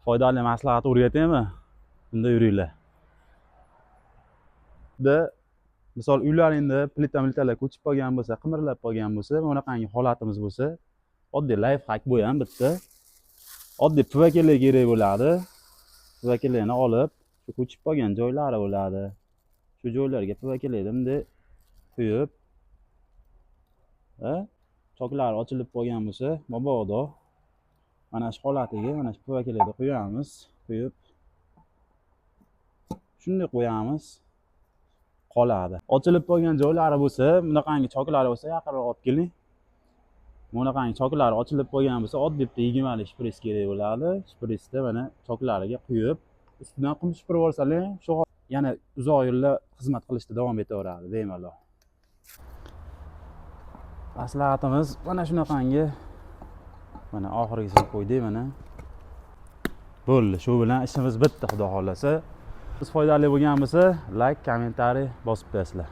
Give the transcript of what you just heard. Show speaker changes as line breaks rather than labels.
foydali maslahat o'rgataymi? Bunda yuringlar. Misol uylaringda plita-miltalar ko'chib qolgan bo'lsa, qimirlab qolgan bo'lsa, bunaqangi holatimiz bo'lsa, oddiy life hack bu ham bitta. Oddiy PVKlar kerak bo'ladi. PVKlarni olib, shu ko'chib qolgan joylari bo'ladi. Shu joylarga PVKlarni bunday quyib, choklari ochilib qolgan bo'lsa, mabodo mana shu holatiga mana shu PVKlarni qo'yamiz, quyib shunday qo'yamiz. Qoladi. Ochilib qolgan joylari bo'lsa, bunaqangi choklari bo'lsa, yaqinroq olib keling. Bunaqangi choklari ochilib qolgan bo'lsa, oddiy bitta 20 lik shpris kerak bo'ladi. Shprisda mana choklariga quyib, ustidan qum supurib olsalar, shu yana uzoq yillar xizmat qilishda davom etaveradi bemalol. Maslahatimiz mana shunaqangi. Mana oxirigisini qo'ydik mana. Bo'ldi. Shu bilan ishimiz bitta, xudo xolasa. Biz foydali bo'lgan bo'lsa, like, kommentariy bosib qo'yasizlar.